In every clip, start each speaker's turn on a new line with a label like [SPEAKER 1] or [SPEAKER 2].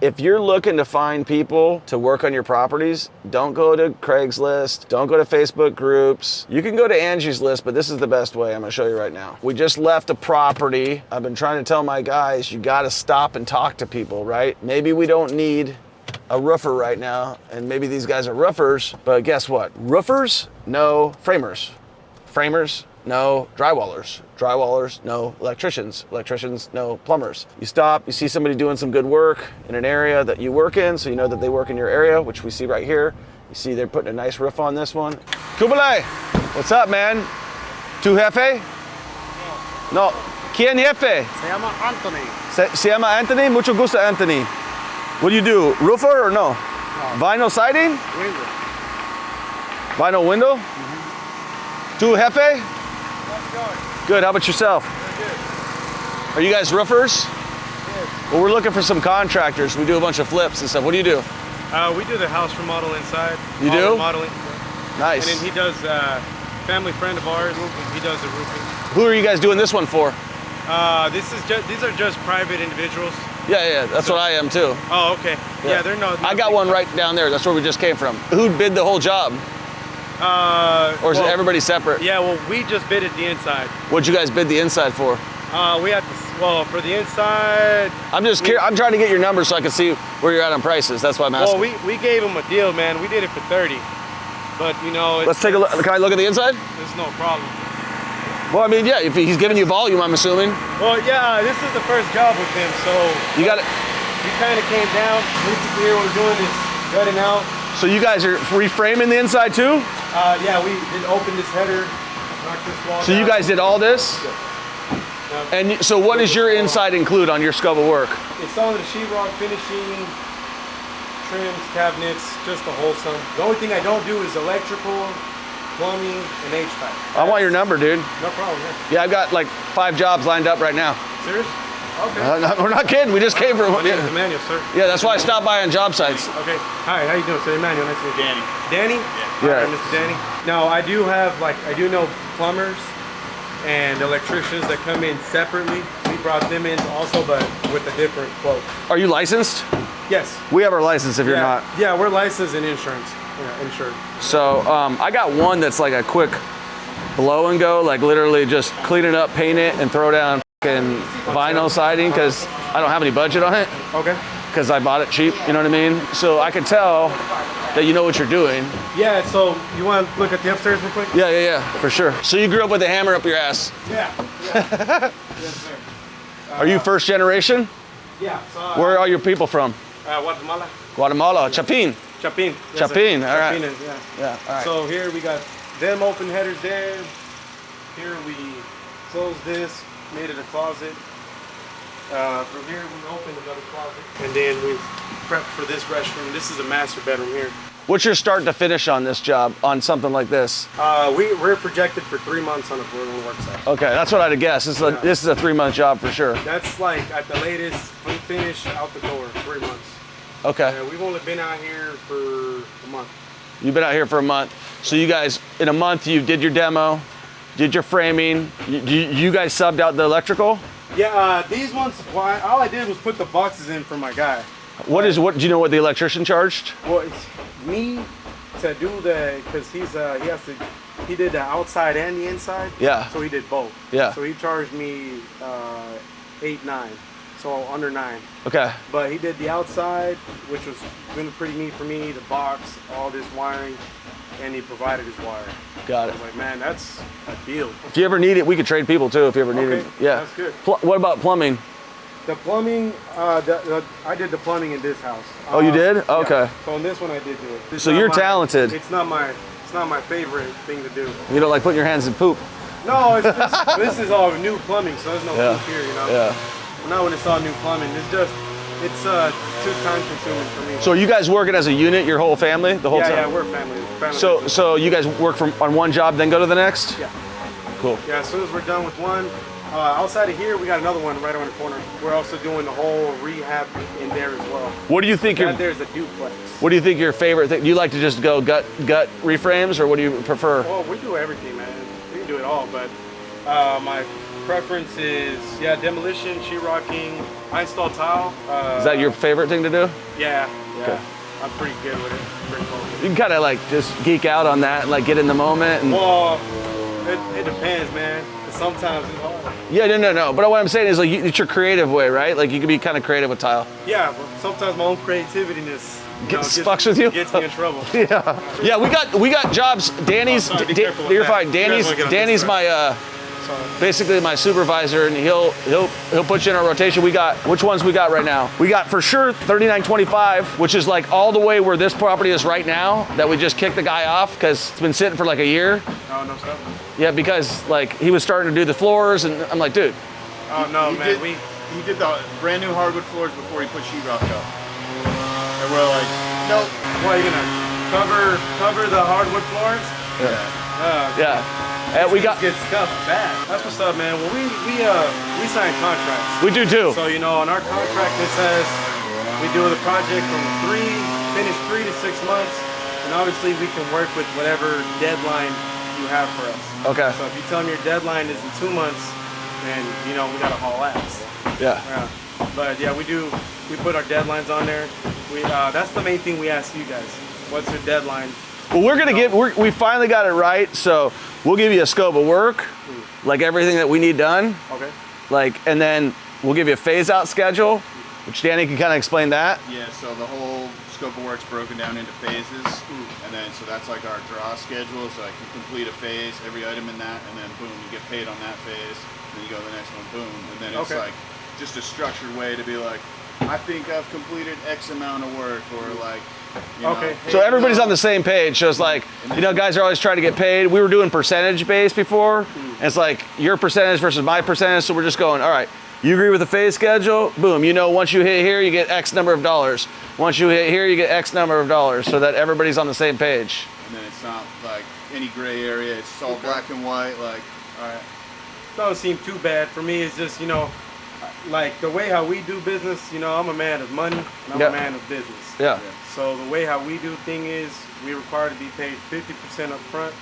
[SPEAKER 1] If you're looking to find people to work on your properties, don't go to Craigslist, don't go to Facebook groups. You can go to Angie's List, but this is the best way. I'm gonna show you right now. We just left a property. I've been trying to tell my guys, you gotta stop and talk to people, right? Maybe we don't need a roofer right now, and maybe these guys are roofers, but guess what? Roofers, no framers. Framers, no drywallers. Drywallers, no electricians. Electricians, no plumbers. You stop, you see somebody doing some good work in an area that you work in, so you know that they work in your area, which we see right here. You see they're putting a nice roof on this one. Kubalay, what's up, man? Tu jefe? No. ¿Quién jefe?
[SPEAKER 2] Se llama Anthony.
[SPEAKER 1] Se llama Anthony? Mucho gusto, Anthony. What do you do, roofer or no? Vinyl siding?
[SPEAKER 2] Window.
[SPEAKER 1] Vinyl window? Tu jefe?
[SPEAKER 2] How's it going?
[SPEAKER 1] Good, how about yourself?
[SPEAKER 2] Very good.
[SPEAKER 1] Are you guys roofers?
[SPEAKER 2] Yes.
[SPEAKER 1] Well, we're looking for some contractors. We do a bunch of flips and stuff. What do you do?
[SPEAKER 3] We do the house remodel inside.
[SPEAKER 1] You do?
[SPEAKER 3] Remodeling.
[SPEAKER 1] Nice.
[SPEAKER 3] And then he does, family friend of ours, he does the roofing.
[SPEAKER 1] Who are you guys doing this one for?
[SPEAKER 3] These are just private individuals.
[SPEAKER 1] Yeah, that's what I am too.
[SPEAKER 3] Oh, okay. Yeah, they're not.
[SPEAKER 1] I got one right down there. That's where we just came from. Who bid the whole job? Or is it everybody separate?
[SPEAKER 3] Yeah, well, we just bid at the inside.
[SPEAKER 1] What'd you guys bid the inside for?
[SPEAKER 3] We have to, well, for the inside.
[SPEAKER 1] I'm just curious. I'm trying to get your numbers so I can see where you're at on prices. That's why I'm asking.
[SPEAKER 3] Well, we gave him a deal, man. We did it for 30. But, you know.
[SPEAKER 1] Let's take a look. Can I look at the inside?
[SPEAKER 3] There's no problem.
[SPEAKER 1] Well, I mean, yeah, if he's giving you volume, I'm assuming.
[SPEAKER 3] Well, yeah, this is the first job with him, so.
[SPEAKER 1] You got it.
[SPEAKER 3] We kind of came down. Basically, here what we're doing is gutting out.
[SPEAKER 1] So you guys are reframing the inside too?
[SPEAKER 3] Yeah, we did open this header, knock this wall
[SPEAKER 1] So
[SPEAKER 3] down.
[SPEAKER 1] you guys did all this? And so what does your inside include on your scope of work?
[SPEAKER 3] It's all the sheetrock finishing, trims, cabinets, just the whole sum. The only thing I don't do is electrical, plumbing, and HVAC.
[SPEAKER 1] I want your number, dude.
[SPEAKER 3] No problem,
[SPEAKER 1] Yeah, I've got like 5 jobs lined up right now.
[SPEAKER 3] Serious? Okay.
[SPEAKER 1] We're not kidding. We just came from.
[SPEAKER 3] My name is Emmanuel, sir.
[SPEAKER 1] Yeah, that's why I stopped by on job sites.
[SPEAKER 3] Okay. Hi, how you doing, sir? Emmanuel, nice to meet you. Danny?
[SPEAKER 1] Yeah.
[SPEAKER 3] All right, Mr. Danny. Now, I do have, I do know plumbers and electricians that come in separately. We brought them in also, but with a different quote.
[SPEAKER 1] Are you licensed?
[SPEAKER 3] Yes.
[SPEAKER 1] We have our license if you're not.
[SPEAKER 3] Yeah, we're licensed in insurance. Yeah, insured.
[SPEAKER 1] So I got one that's like a quick blow and go, like literally just clean it up, paint it, and throw down fucking vinyl siding because I don't have any budget on it.
[SPEAKER 3] Okay.
[SPEAKER 1] Because I bought it cheap, you know what I mean? So I can tell that you know what you're doing.
[SPEAKER 3] Yeah, so you want to look at the upstairs real quick?
[SPEAKER 1] Yeah, for sure. So you grew up with a hammer up your ass.
[SPEAKER 3] Yeah. Yes, sir.
[SPEAKER 1] Are you first generation?
[SPEAKER 3] Yeah. So,
[SPEAKER 1] Where are your people from?
[SPEAKER 3] Guatemala.
[SPEAKER 1] Guatemala, Chapin.
[SPEAKER 3] Chapin. Yes,
[SPEAKER 1] Chapin,
[SPEAKER 3] sir.
[SPEAKER 1] all right.
[SPEAKER 3] Chapin is, yeah.
[SPEAKER 1] Yeah, all right.
[SPEAKER 3] So here we got them open headers there. Here we closed this, made it a closet. From here we opened another closet. And then we prepped for this restroom. This is a master bedroom here.
[SPEAKER 1] What's your start to finish on this job, on something like this?
[SPEAKER 3] We're projected for 3 months on a work site.
[SPEAKER 1] Okay, that's what I'd guess. This is a 3-month job for sure.
[SPEAKER 3] That's like at the latest, finish out the door, 3 months.
[SPEAKER 1] Okay.
[SPEAKER 3] Yeah, we've only been out here for a month.
[SPEAKER 1] You've been out here for a month. So you guys, in a month, you did your demo, did your framing. You guys subbed out the electrical?
[SPEAKER 3] Yeah, these ones, all I did was put the boxes in for my guy.
[SPEAKER 1] What do you know what the electrician charged?
[SPEAKER 3] Well, it's me to do because he did the outside and the inside.
[SPEAKER 1] Yeah.
[SPEAKER 3] So he did both.
[SPEAKER 1] Yeah.
[SPEAKER 3] So he charged me $8-9, so under 9.
[SPEAKER 1] Okay.
[SPEAKER 3] But he did the outside, which was really pretty neat for me, the box, all this wiring, and he provided his wire.
[SPEAKER 1] Got
[SPEAKER 3] I
[SPEAKER 1] it.
[SPEAKER 3] was like, man, that's a deal.
[SPEAKER 1] If you ever need it, we could trade people too if you ever need it. Yeah.
[SPEAKER 3] That's good.
[SPEAKER 1] What about plumbing?
[SPEAKER 3] The plumbing, I did the plumbing in this house.
[SPEAKER 1] Oh, you did? Okay.
[SPEAKER 3] Yeah. So on this one, I did do it. It's
[SPEAKER 1] So
[SPEAKER 3] not
[SPEAKER 1] you're talented.
[SPEAKER 3] It's not my favorite thing to do.
[SPEAKER 1] You don't like putting your hands in poop?
[SPEAKER 3] No, it's just, this is all new plumbing, so there's no
[SPEAKER 1] Yeah.
[SPEAKER 3] poop here, you know.
[SPEAKER 1] Yeah.
[SPEAKER 3] Not when it's all new plumbing. It's too time consuming for me.
[SPEAKER 1] So are you guys working as a unit, your whole family, the whole time?
[SPEAKER 3] Yeah, we're family.
[SPEAKER 1] So you guys work on one job, then go to the next?
[SPEAKER 3] Yeah.
[SPEAKER 1] Cool.
[SPEAKER 3] Yeah, as soon as we're done with one, outside of here, we got another one right around the corner. We're also doing the whole rehab in there as well.
[SPEAKER 1] What do you think
[SPEAKER 3] there's a duplex.
[SPEAKER 1] What do you think your favorite thing? Do you like to just go gut reframes, or what do you prefer?
[SPEAKER 3] Well, we do everything, man. We can do it all, but my preference is, demolition, sheetrocking. I install tile.
[SPEAKER 1] Is that your favorite thing to do?
[SPEAKER 3] Yeah.
[SPEAKER 1] Okay.
[SPEAKER 3] I'm pretty good with it. Pretty cool.
[SPEAKER 1] You can kind of like just geek out on that and like get in the moment. And...
[SPEAKER 3] Well, it depends, man. 'Cause sometimes it's hard.
[SPEAKER 1] Yeah, no. But what I'm saying is like it's your creative way, right? Like you can be kind of creative with tile.
[SPEAKER 3] Yeah, but sometimes my own creativityness
[SPEAKER 1] Fucks with you?
[SPEAKER 3] Gets me in trouble.
[SPEAKER 1] Yeah, we got jobs. Danny's,
[SPEAKER 3] sorry, be careful with
[SPEAKER 1] you're
[SPEAKER 3] that.
[SPEAKER 1] fine.
[SPEAKER 3] You guys wanna get on
[SPEAKER 1] Danny's
[SPEAKER 3] this
[SPEAKER 1] my basically my supervisor, and he'll put you in a rotation. We got which ones we got right now? We got for sure 3925, which is like all the way where this property is right now. That we just kicked the guy off because it's been sitting for like a year.
[SPEAKER 3] Oh, no stuff.
[SPEAKER 1] Yeah, because like he was starting to do the floors, and I'm like, dude.
[SPEAKER 3] Oh no, man.
[SPEAKER 2] He did the brand new hardwood floors before he put sheetrock up. And we're like, nope.
[SPEAKER 3] What, are you gonna cover the hardwood floors?
[SPEAKER 1] Yeah. And we got.
[SPEAKER 3] Get stuff bad. That's what's up, man. Well, we sign contracts.
[SPEAKER 1] We do too.
[SPEAKER 3] So on our contract it says we do the project from finish 3 to 6 months, and obviously we can work with whatever deadline you have for us.
[SPEAKER 1] Okay.
[SPEAKER 3] So if you tell me your deadline is in 2 months, then we gotta haul ass.
[SPEAKER 1] Yeah.
[SPEAKER 3] But yeah, we put our deadlines on there. That's the main thing we ask you guys. What's your deadline?
[SPEAKER 1] Well, we finally got it right, so we'll give you a scope of work, like everything that we need done.
[SPEAKER 3] Okay.
[SPEAKER 1] And then we'll give you a phase out schedule, which Danny can kind of explain that.
[SPEAKER 2] Yeah, so the whole scope of work's broken down into phases. And then, so that's like our draw schedule. So I can complete a phase, every item in that, and then boom, you get paid on that phase. Then you go to the next one, boom. And then it's like just a structured way to be like, I think I've completed X amount of work, or like, hey,
[SPEAKER 1] so everybody's on the same page. So it's like, guys are always trying to get paid. We were doing percentage based before, and it's like your percentage versus my percentage. So we're just going, all right, you agree with the phase schedule? Boom. Once you hit here, you get X number of dollars. Once you hit here, you get X number of dollars, so that everybody's on the same page.
[SPEAKER 2] And then it's not like any gray area. It's all black and white. Like,
[SPEAKER 3] all right. Doesn't seem too bad for me. It's just like the way how we do business. I'm a man of money and I'm a man of business.
[SPEAKER 1] Yeah.
[SPEAKER 3] So the way how we do thing is we require to be paid 50% up front,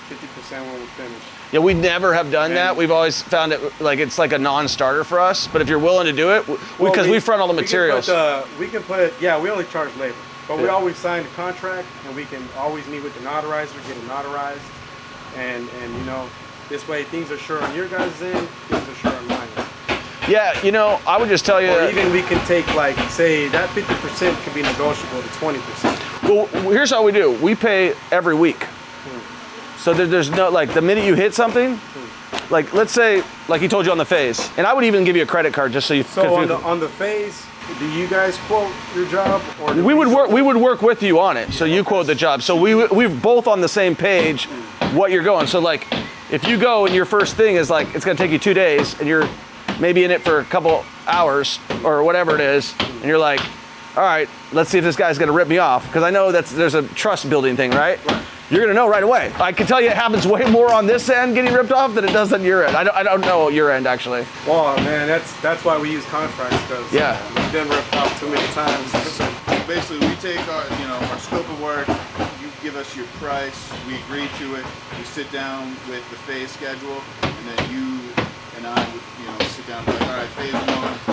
[SPEAKER 3] 50% when we finish.
[SPEAKER 1] Yeah, we never have done that. We've always found it like it's like a non-starter for us. But if you're willing to do it, because we front all the materials.
[SPEAKER 3] We only charge labor. But we always sign the contract, and we can always meet with the notarizer, get it notarized. And this way things are sure on your guys' end, things are sure on mine.
[SPEAKER 1] Yeah, I would just tell you.
[SPEAKER 3] Or even we can take say that 50% can be negotiable to 20%.
[SPEAKER 1] Well, here's how we do. We pay every week. So there's no, like the minute you hit something, like let's say, like he told you on the phase, and I would even give you a credit card just so you.
[SPEAKER 3] So on the phase, do you guys quote your job, or
[SPEAKER 1] we would work with you on it. So you quote the job. So we're both on the same page. What you're going. So like, if you go and your first thing is like it's gonna take you 2 days, and you're maybe in it for a couple hours or whatever it is, and you're like, all right, let's see if this guy's gonna rip me off, because I know there's a trust building thing, right? You're gonna know right away. I can tell you it happens way more on this end getting ripped off than it does on your end. I don't know your end actually.
[SPEAKER 3] Well, man, that's why we use contracts, because we've been ripped off too many times.
[SPEAKER 2] So basically, we take our scope of work. You give us your price. We agree to it. We sit down with the phase schedule, and then you and I would sit down and be like, all right, phase 1.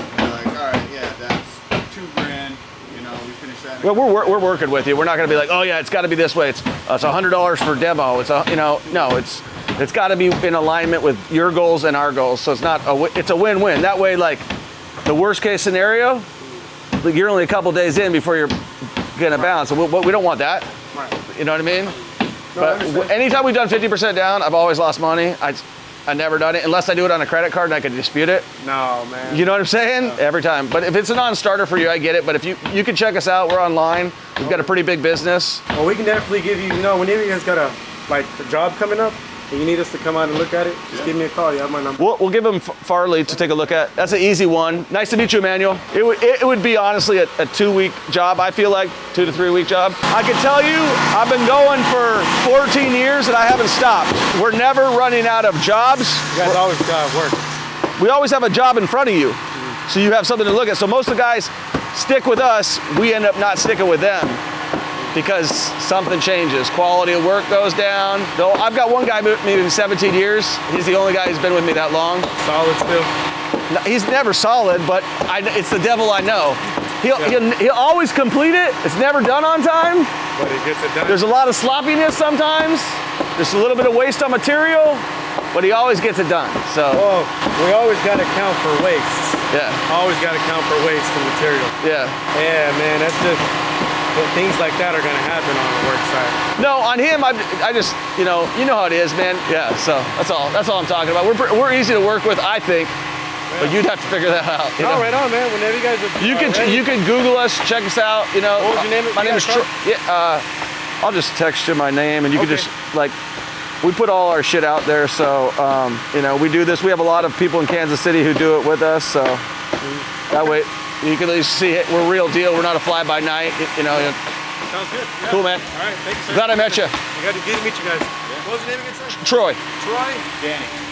[SPEAKER 2] And you're like, all right, yeah, that's $2,000. We finish that.
[SPEAKER 1] Well, we're working with you. We're not going to be like, oh yeah, it's got to be this way. It's $100 for demo. It's no, it's got to be in alignment with your goals and our goals. So it's a win-win. That way, like the worst case scenario, you're only a couple days in before you're going to bounce. So we don't want that.
[SPEAKER 3] Right.
[SPEAKER 1] You know what I mean?
[SPEAKER 3] No,
[SPEAKER 1] but anytime we've done 50% down, I've always lost money. I've never done it unless I do it on a credit card and I could dispute it.
[SPEAKER 3] No, man.
[SPEAKER 1] You know what I'm saying? No. Every time. But if it's a non-starter for you, I get it. But if you can check us out, we're online. We've got a pretty big business.
[SPEAKER 3] Well, we can definitely give you, whenever you guys got a job coming up, and you need us to come out and look at it, just give me a call. You have my number.
[SPEAKER 1] We'll give him Farley to take a look at. That's an easy one. Nice to meet you, Emmanuel. It would be honestly a 2-week job. I feel like 2 to 3 week job. I can tell you, I've been going for 14 years and I haven't stopped. We're never running out of jobs.
[SPEAKER 3] You guys always got work.
[SPEAKER 1] We always have a job in front of you, so you have something to look at. So most of the guys stick with us. We end up not sticking with them. because something changes. Quality of work goes down. Though I've got one guy with me in 17 years. He's the only guy who's been with me that long.
[SPEAKER 3] Solid still.
[SPEAKER 1] No, he's never solid, but it's the devil I know. He'll always complete it. It's never done on time.
[SPEAKER 3] But he gets it done.
[SPEAKER 1] There's a lot of sloppiness sometimes. There's a little bit of waste on material, but he always gets it done. So.
[SPEAKER 3] Well, we always got to count for waste.
[SPEAKER 1] Yeah.
[SPEAKER 3] Always got to count for waste and material.
[SPEAKER 1] Yeah.
[SPEAKER 3] Yeah, man, that's just, things like that are gonna happen on the work site.
[SPEAKER 1] No, on him, I just, you know how it is, man. Yeah, so that's all I'm talking about. We're easy to work with, I think, but you'd have to figure that out.
[SPEAKER 3] No, right on, man. Whenever you guys are
[SPEAKER 1] you can Google us, check us out. You know,
[SPEAKER 3] what was your name?
[SPEAKER 1] My name is Troy. Yeah, I'll just text you my name, and you can just like. We put all our shit out there, so you know, we do this. We have a lot of people in Kansas City who do it with us, so that way you can at least see it. We're real deal. We're not a fly by night. You know.
[SPEAKER 3] Sounds good. Yeah.
[SPEAKER 1] Cool, man.
[SPEAKER 3] All right, thanks, sir.
[SPEAKER 1] Glad I met you.
[SPEAKER 3] I got to meet you guys. Yeah. What was your name again, sir?
[SPEAKER 1] Troy.
[SPEAKER 3] Troy?
[SPEAKER 2] Danny.